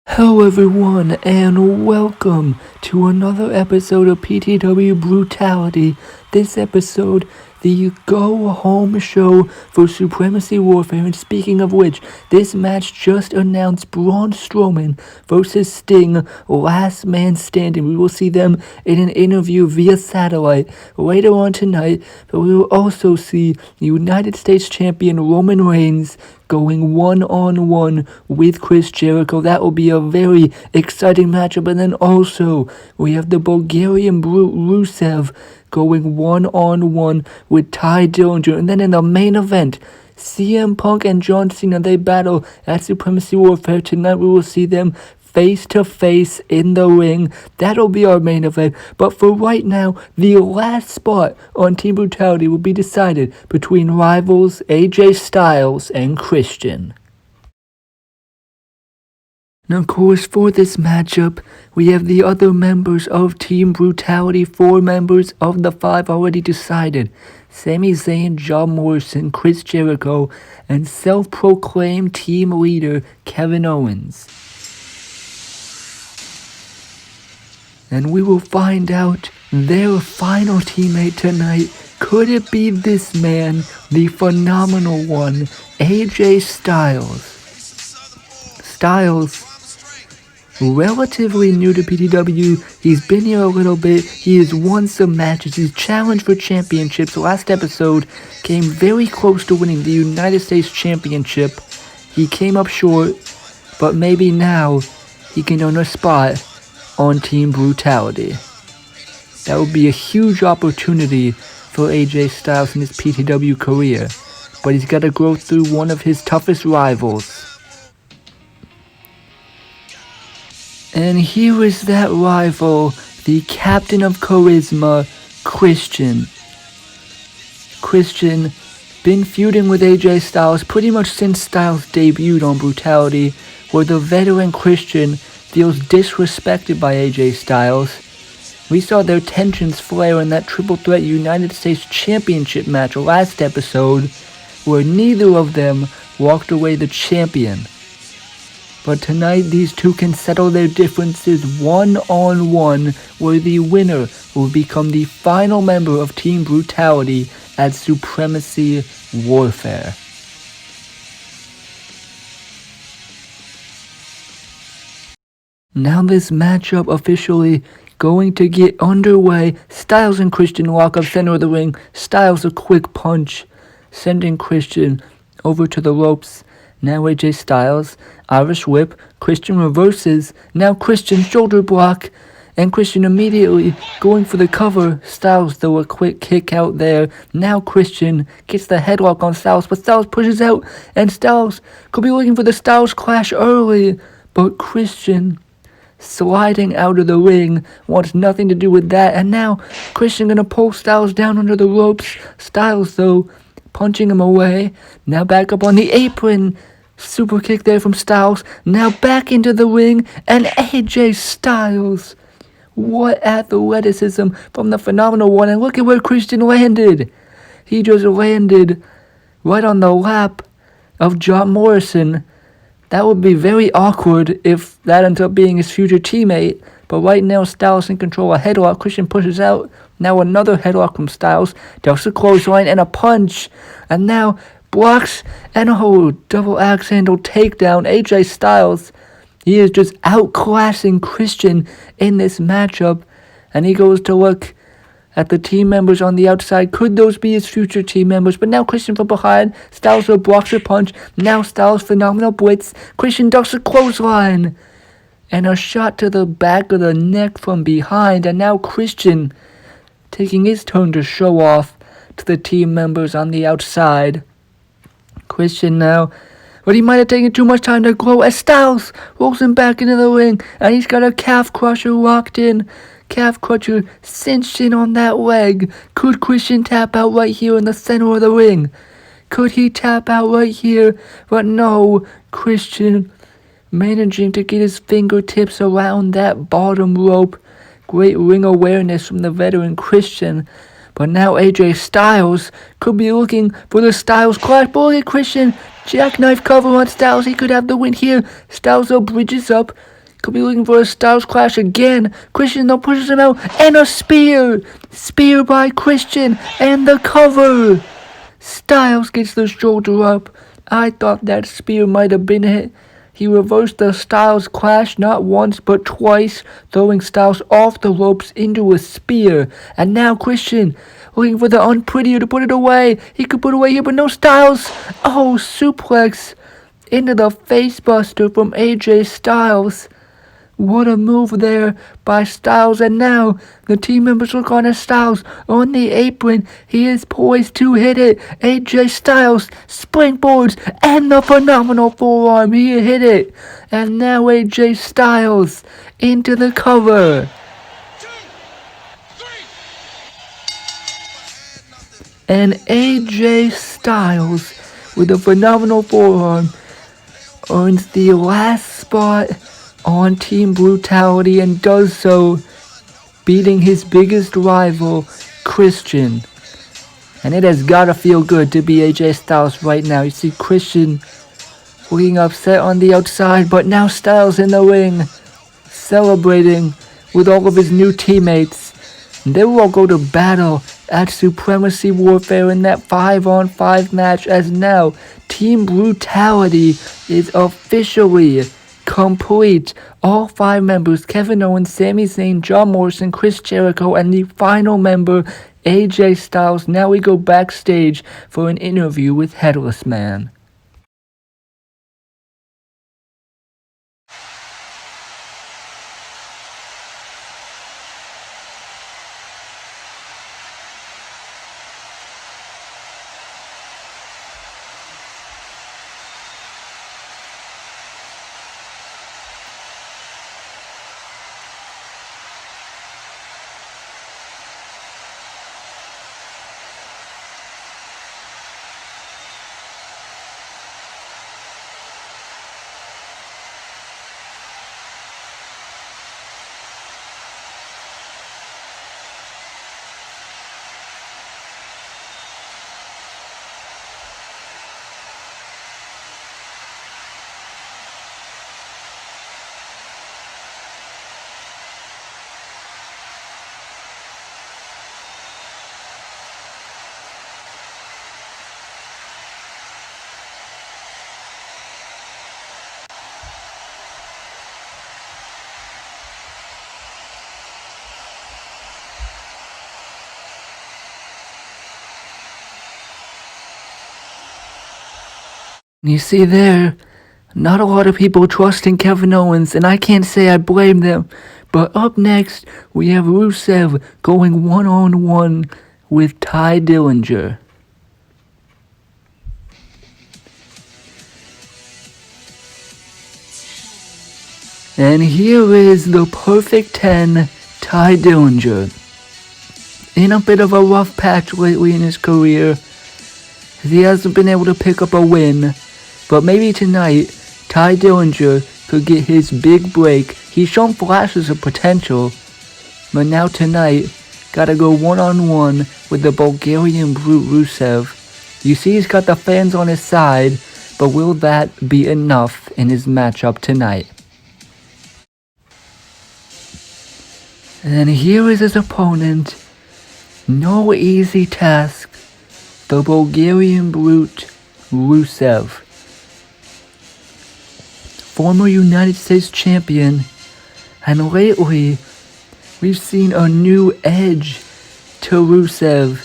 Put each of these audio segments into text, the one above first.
Hello everyone and welcome to another episode of PTW Brutality. This episode, the go-home show for Supremacy Warfare. And speaking of which, this match just announced Braun Strowman versus Sting, last man standing. We will see them in an interview via satellite later on tonight, but we will also see United States Champion Roman Reigns going one-on-one with Chris Jericho. That will be a very exciting matchup. And then also, we have the Bulgarian Brute Rusev going one-on-one with Ty Dillinger. And then in the main event, CM Punk and John Cena, they battle at Supremacy Warfare. Tonight we will see them face-to-face in the ring. That'll be our main event. But for right now, the last spot on Team Brutality will be decided between rivals AJ Styles and Christian. Now, of course, for this matchup, we have the other members of Team Brutality. 4 members of the 5 already decided. Sami Zayn, John Morrison, Chris Jericho, and self-proclaimed team leader Kevin Owens. And we will find out their final teammate tonight. Could it be this man, the phenomenal one, AJ Styles? Styles, relatively new to PTW. He's been here a little bit. He has won some matches. He's challenged for championships. Last episode came very close to winning the United States Championship. He came up short, but maybe now he can earn a spot on Team Brutality. That would be a huge opportunity for AJ Styles in his PTW career, but he's got to go through one of his toughest rivals. And here is that rival, the captain of charisma, Christian. Christian, been feuding with AJ Styles pretty much since Styles debuted on Brutality, where the veteran Christian feels disrespected by AJ Styles. We saw their tensions flare in that Triple Threat United States Championship match last episode, where neither of them walked away the champion. But tonight these two can settle their differences one-on-one, where the winner will become the final member of Team Brutality at Supremacy Warfare. Now this matchup officially going to get underway. Styles and Christian walk up center of the ring. Styles a quick punch, sending Christian over to the ropes. Now AJ Styles, Irish whip. Christian reverses. Now Christian shoulder block. And Christian immediately going for the cover. Styles though a quick kick out there. Now Christian gets the headlock on Styles, but Styles pushes out. And Styles could be looking for the Styles clash early. But Christian sliding out of the ring wants nothing to do with that. And now Christian gonna pull Styles down under the ropes. Styles though punching him away. Now back up on the apron. Super kick there from Styles. Now back into the ring. And AJ Styles. What athleticism from the phenomenal one. And look at where Christian landed. He just landed right on the lap of John Morrison. That would be very awkward if that ends up being his future teammate. But right now, Styles in control. A headlock. Christian pushes out. Now another headlock from Styles. Does a clothesline and a punch. And now blocks and a double axe handle takedown. AJ Styles, he is just outclassing Christian in this matchup. And he goes to look at the team members on the outside. Could those be his future team members? But now Christian from behind. Styles blocks a punch. Now Styles phenomenal blitz. Christian ducks a clothesline. And a shot to the back of the neck from behind. And now Christian taking his turn to show off to the team members on the outside. Christian now, but he might have taken too much time to glow as Styles rolls him back into the ring. And he's got a calf crusher locked in. Calf crusher cinched in on that leg. Could Christian tap out right here in the center of the ring? Could he tap out right here? But no, Christian managing to get his fingertips around that bottom rope. Great ring awareness from the veteran Christian. But now AJ Styles could be looking for the Styles clash. But look at Christian. Jackknife cover on Styles. He could have the win here. Styles bridges up Could be looking for a Styles Clash again. Christian though pushes him out, and a spear! Spear by Christian, and the cover! Styles gets the shoulder up. I thought that spear might have been hit. He reversed the Styles Clash not once but twice, throwing Styles off the ropes into a spear. And now Christian looking for the unprettier to put it away. He could put it away here, but no. Styles. Oh, suplex into the facebuster from AJ Styles. What a move there by Styles, and now the team members look on at Styles on the apron. He is poised to hit it. AJ Styles springboards and the phenomenal forearm. He hit it. And now AJ Styles into the cover. And AJ Styles with a phenomenal forearm earns the last spot on Team Brutality and does so beating his biggest rival, Christian. And it has gotta feel good to be AJ Styles right now. You see Christian looking upset on the outside, but now Styles in the ring celebrating with all of his new teammates. And they will all go to battle at Supremacy Warfare in that 5-on-5 match, as now Team Brutality is officially complete. All 5 members, Kevin Owens, Sami Zayn, John Morrison, Chris Jericho, and the final member, AJ Styles. Now we go backstage for an interview with Headless Man. You see there, not a lot of people trust in Kevin Owens, and I can't say I blame them. But up next, we have Rusev going one-on-one with Ty Dillinger. And here is the Perfect 10, Ty Dillinger. In a bit of a rough patch lately in his career, he hasn't been able to pick up a win. But maybe tonight, Ty Dillinger could get his big break. He's shown flashes of potential, but now tonight, gotta go one-on-one with the Bulgarian brute Rusev. You see he's got the fans on his side, but will that be enough in his matchup tonight? And here is his opponent. No easy task. The Bulgarian brute Rusev. Former United States champion, and lately we've seen a new edge to Rusev.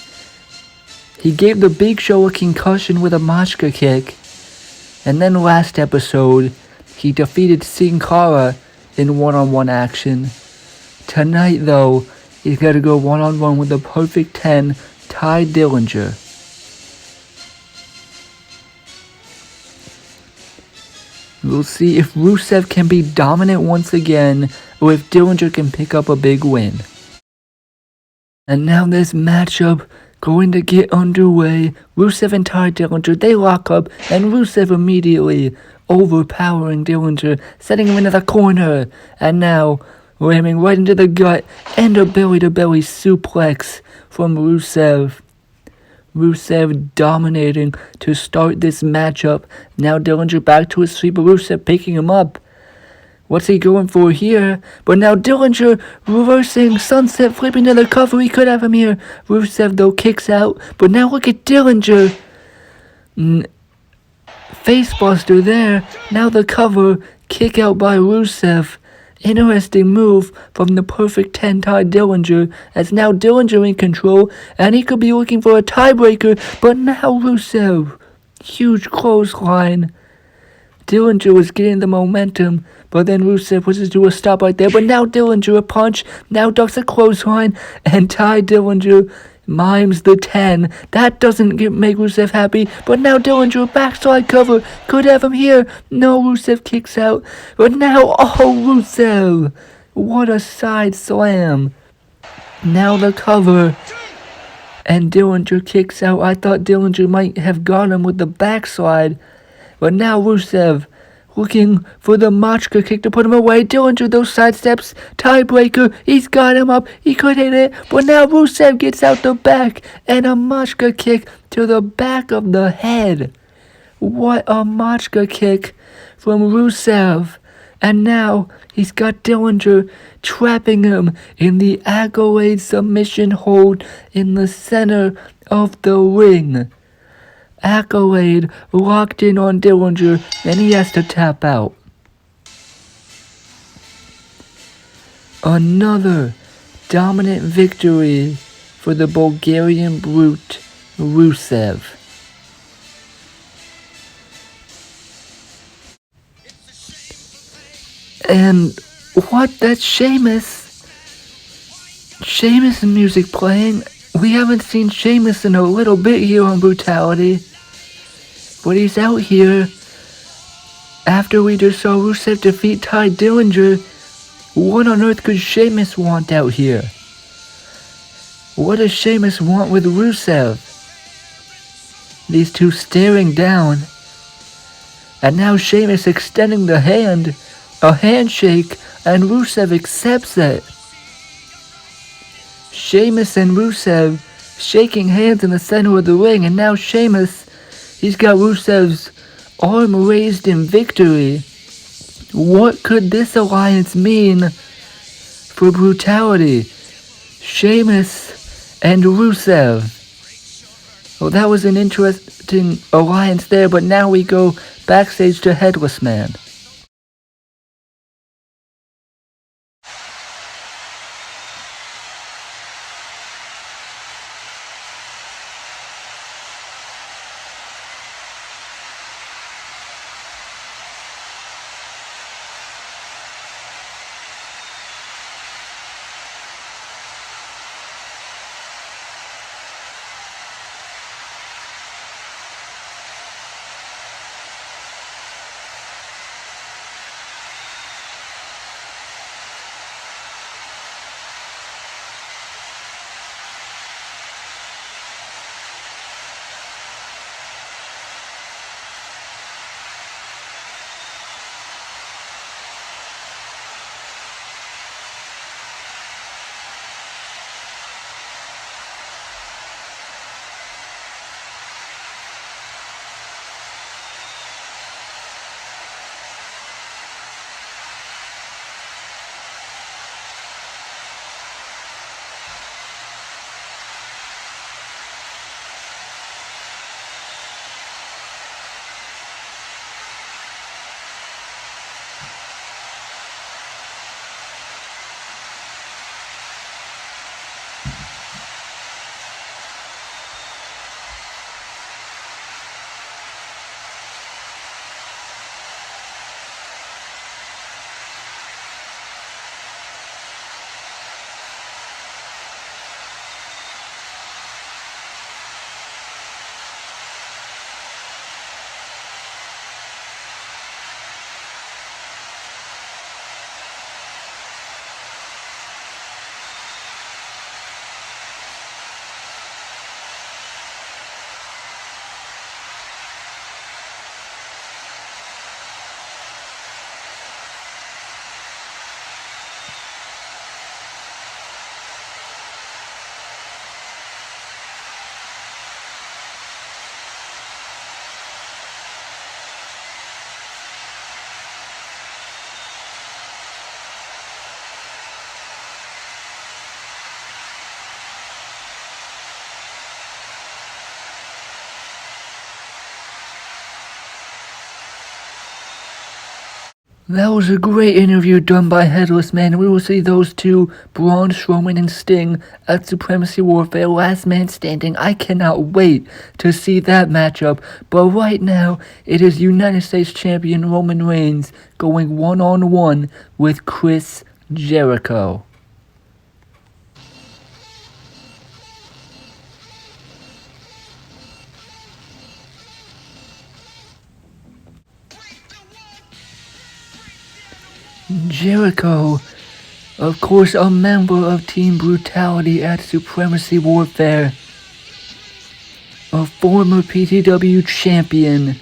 He gave the Big Show a concussion with a Machka kick, and then last episode he defeated Sin Cara in one-on-one action. Tonight though, he's got to go one-on-one with the Perfect 10, Ty Dillinger. We'll see if Rusev can be dominant once again, or if Dillinger can pick up a big win. And now this matchup going to get underway. Rusev and Ty Dillinger, they lock up, and Rusev immediately overpowering Dillinger, setting him into the corner. And now ramming right into the gut, and a belly-to-belly suplex from Rusev. Rusev dominating to start this matchup. Now Dillinger back to his feet, but Rusev picking him up. What's he going for here? But now Dillinger reversing sunset, flipping to the cover. He could have him here. Rusev though kicks out. But now look at Dillinger. Facebuster there. Now the cover. Kick out by Rusev. Interesting move from the perfect 10 tie Dillinger, as now Dillinger in control, and he could be looking for a tiebreaker, but now Rusev. Huge clothesline. Dillinger was getting the momentum, but then Rusev was to do a stop right there, but now Dillinger a punch, now ducks a clothesline, and Ty Dillinger mimes the 10. That doesn't make Rusev happy, but now Dillinger backside cover, could have him here. No, Rusev kicks out, but now, oh, Rusev, what a side slam. Now the cover, and Dillinger kicks out. I thought Dillinger might have got him with the backslide, but now Rusev looking for the Machka kick to put him away. Dillinger, those sidesteps, tiebreaker, he's got him up, he could hit it, but now Rusev gets out the back, and a Machka kick to the back of the head. What a Machka kick from Rusev. And now he's got Dillinger trapping him in the Accolade submission hold in the center of the ring. Accolade locked in on Dillinger, and he has to tap out. Another dominant victory for the Bulgarian brute, Rusev. And what? That's Sheamus. Sheamus music playing. We haven't seen Sheamus in a little bit here on Brutality. But he's out here. After we just saw Rusev defeat Ty Dillinger, what on earth could Sheamus want out here? What does Sheamus want with Rusev? These two staring down. And now Sheamus extending the hand. A handshake, and Rusev accepts it. Sheamus and Rusev shaking hands in the center of the ring, and now Sheamus, he's got Rusev's arm raised in victory. What could this alliance mean for Brutality? Sheamus and Rusev. Well, that was an interesting alliance there, but now we go backstage to Headless Man. That was a great interview done by Headless Man. We will see those two, Braun Strowman and Sting, at Supremacy Warfare Last Man Standing. I cannot wait to see that matchup. But right now, it is United States Champion Roman Reigns going one-on-one with Chris Jericho. Jericho, of course, a member of Team Brutality at Supremacy Warfare, a former PTW champion.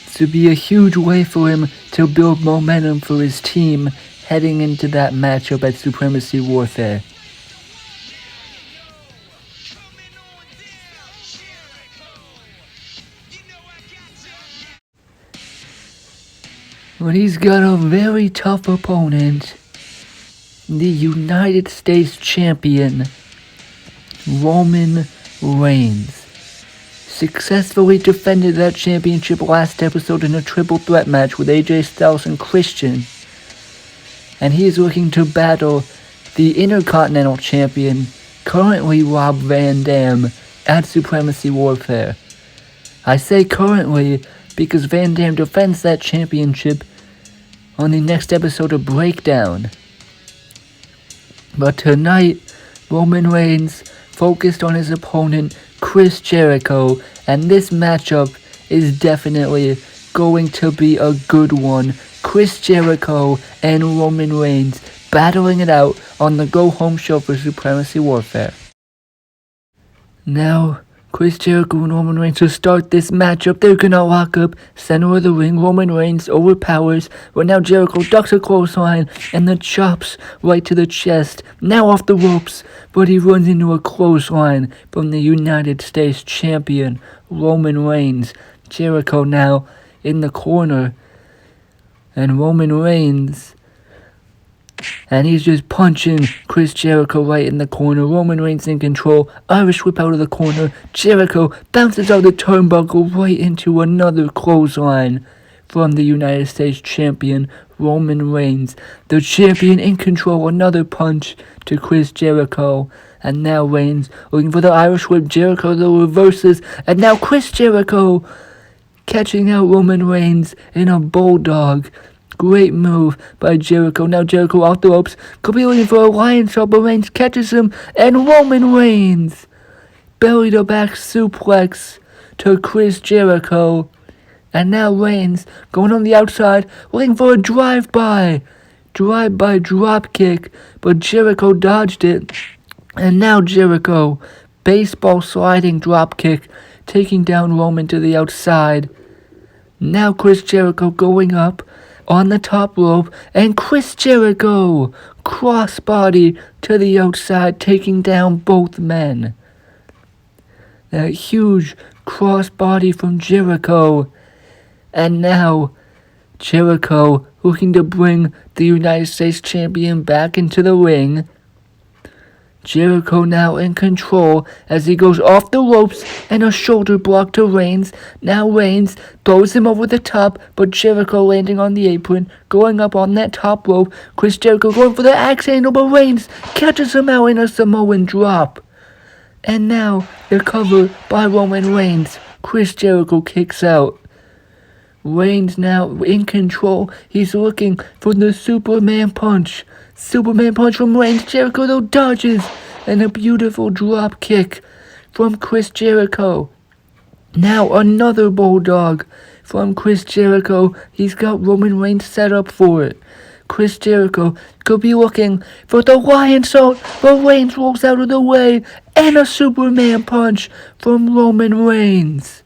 This would be a huge way for him to build momentum for his team heading into that matchup at Supremacy Warfare. But he's got a very tough opponent, the United States Champion, Roman Reigns. Successfully defended that championship last episode in a triple threat match with AJ Styles and Christian. And he is looking to battle the Intercontinental Champion, currently Rob Van Dam, at Supremacy Warfare. I say currently because Van Dam defends that championship on the next episode of Breakdown. But tonight, Roman Reigns focused on his opponent, Chris Jericho, and this matchup is definitely going to be a good one. Chris Jericho and Roman Reigns battling it out on the go-home show for Supremacy Warfare. Now, Chris Jericho and Roman Reigns to start this matchup. They're gonna lock up center of the ring. Roman Reigns overpowers, but now Jericho ducks a clothesline and the chops right to the chest. Now off the ropes, but he runs into a clothesline from the United States Champion, Roman Reigns. Jericho now in the corner, and Roman Reigns, and he's just punching Chris Jericho right in the corner. Roman Reigns in control. Irish whip out of the corner. Jericho bounces out the turnbuckle right into another clothesline from the United States Champion, Roman Reigns. The champion in control. Another punch to Chris Jericho. And now Reigns looking for the Irish whip. Jericho the reverses. And now Chris Jericho catching out Roman Reigns in a bulldog. Great move by Jericho. Now Jericho off the ropes. Could be looking for a lion shot, but Reigns catches him. And Roman Reigns belly to back suplex to Chris Jericho. And now Reigns going on the outside, looking for a drive-by drop kick, but Jericho dodged it. And now Jericho, baseball sliding drop kick, taking down Roman to the outside. Now Chris Jericho going up on the top rope, and Chris Jericho crossbody to the outside, taking down both men. That huge crossbody from Jericho. And now Jericho looking to bring the United States Champion back into the ring. Jericho now in control as he goes off the ropes, and a shoulder block to Reigns. Now Reigns throws him over the top, but Jericho landing on the apron, going up on that top rope. Chris Jericho going for the axe handle, but Reigns catches him out in a Samoan drop. And now they're covered by Roman Reigns. Chris Jericho kicks out. Reigns now in control. He's looking for the Superman punch. Superman punch from Reigns. Jericho though dodges. And a beautiful drop kick from Chris Jericho. Now another bulldog from Chris Jericho. He's got Roman Reigns set up for it. Chris Jericho could be looking for the lion salt, but Reigns rolls out of the way. And a Superman punch from Roman Reigns.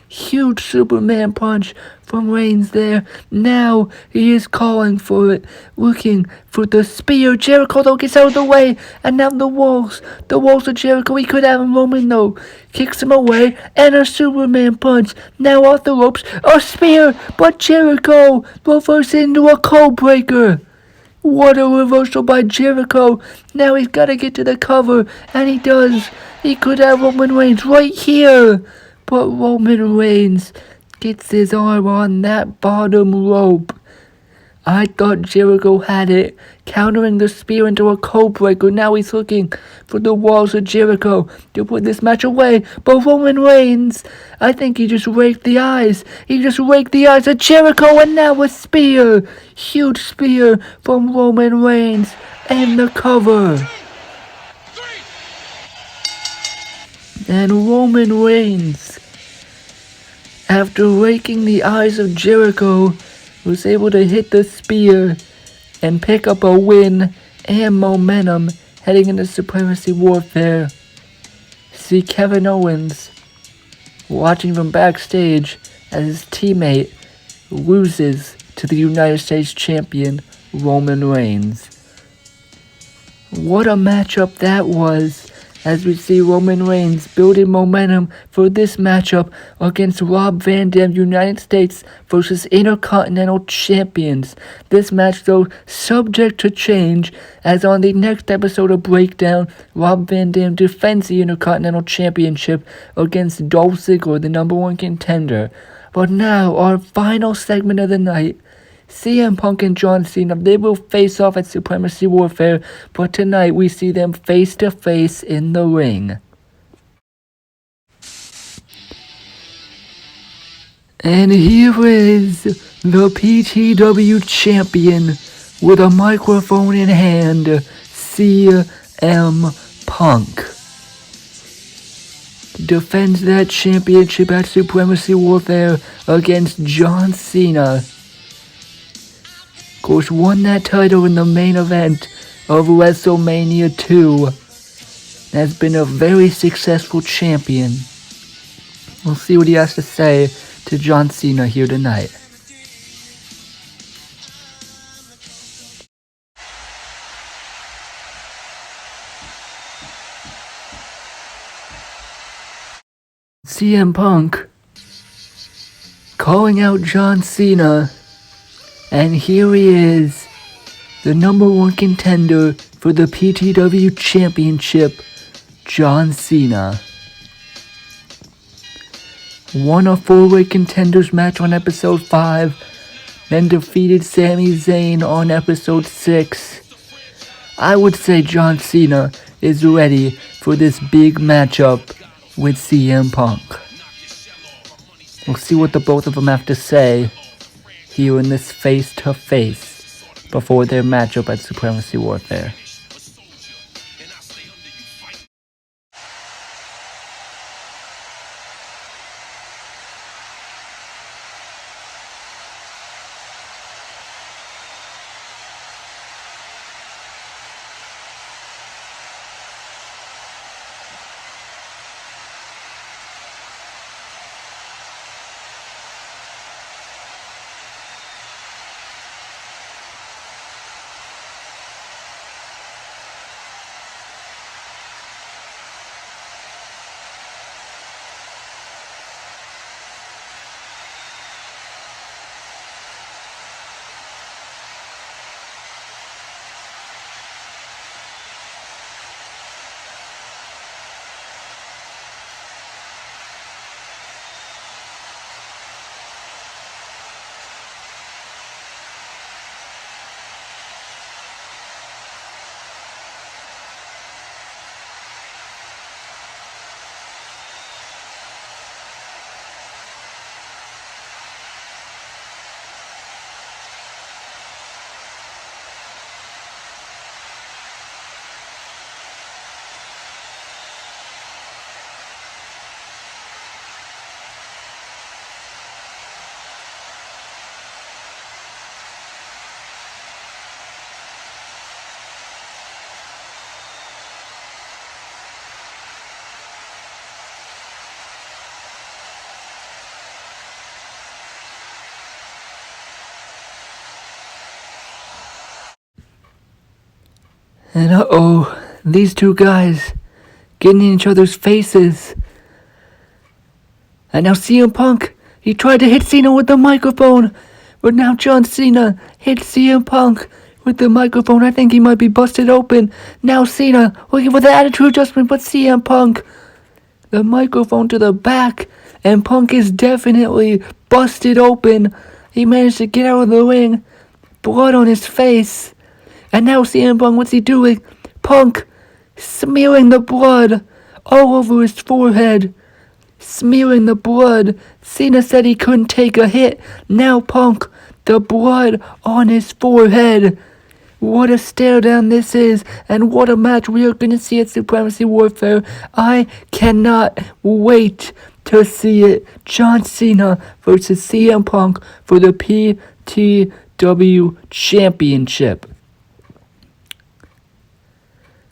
Huge Superman punch from Reigns there. Now he is calling for it, looking for the spear. Jericho though gets out of the way, and now the walls of Jericho. He could have him. Roman though kicks him away, and a Superman punch. Now off the ropes, a spear, but Jericho reverses into a code breaker. What a reversal by Jericho. Now he's got to get to the cover, and he does. He could have Roman Reigns right here. But Roman Reigns gets his arm on that bottom rope. I thought Jericho had it, countering the spear into a code breaker. Now he's looking for the walls of Jericho to put this match away. But Roman Reigns, I think he just raked the eyes. He just raked the eyes of Jericho, and now a spear. Huge spear from Roman Reigns and the cover. And Roman Reigns, after raking the eyes of Jericho, was able to hit the spear and pick up a win and momentum heading into Supremacy Warfare. See Kevin Owens watching from backstage as his teammate loses to the United States champion Roman Reigns. What a matchup that was, as we see Roman Reigns building momentum for this matchup against Rob Van Dam, United States versus Intercontinental Champions. This match, though, subject to change, as on the next episode of Breakdown, Rob Van Dam defends the Intercontinental Championship against Dolph Ziggler, the number one contender. But now, our final segment of the night, CM Punk and John Cena, they will face off at Supremacy Warfare, but tonight we see them face to face in the ring. And here is the PTW champion with a microphone in hand, CM Punk. Defends that championship at Supremacy Warfare against John Cena. Of course, won that title in the main event of WrestleMania 2. Has been a very successful champion. We'll see what he has to say to John Cena here tonight. CM Punk calling out John Cena. And here he is, the number one contender for the PTW Championship, John Cena. Won a 4-way contenders match on episode 5, then defeated Sami Zayn on episode 6. I would say John Cena is ready for this big matchup with CM Punk. We'll see what the both of them have to say here in this face-to-face before their matchup at Supremacy Warfare. And these two guys getting in each other's faces. And now CM Punk, he tried to hit Cena with the microphone, but now John Cena hit CM Punk with the microphone. I think he might be busted open. Now Cena looking for the attitude adjustment, but CM Punk, the microphone to the back, and Punk is definitely busted open. He managed to get out of the ring, blood on his face. And now CM Punk, what's he doing? Punk smearing the blood all over his forehead. Smearing the blood. Cena said he couldn't take a hit. Now Punk, the blood on his forehead. What a stare down this is, and what a match we are going to see at Supremacy Warfare. I cannot wait to see it. John Cena versus CM Punk for the PTW Championship.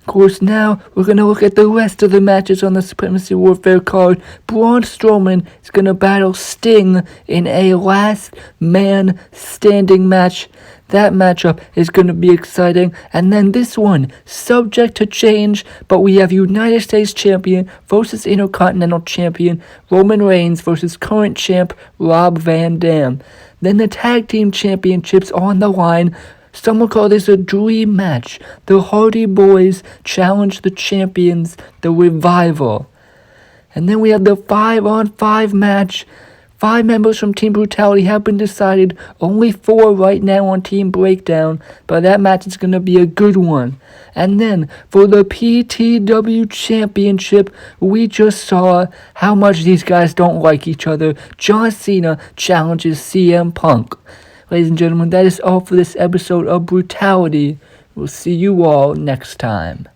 Of course, now we're going to look at the rest of the matches on the Supremacy Warfare card. Braun Strowman is going to battle Sting in a last man standing match. That matchup is going to be exciting. And then this one, subject to change, but we have United States Champion versus Intercontinental Champion Roman Reigns versus current champ Rob Van Dam. Then the Tag Team Championships on the line. Some will call this a dream match. The Hardy Boys challenge the champions, the Revival. And then we have the 5-on-5 match. 5 members from Team Brutality have been decided. Only 4 right now on Team Breakdown. But that match is going to be a good one. And then for the PTW Championship, we just saw how much these guys don't like each other. John Cena challenges CM Punk. Ladies and gentlemen, that is all for this episode of Brutality. We'll see you all next time.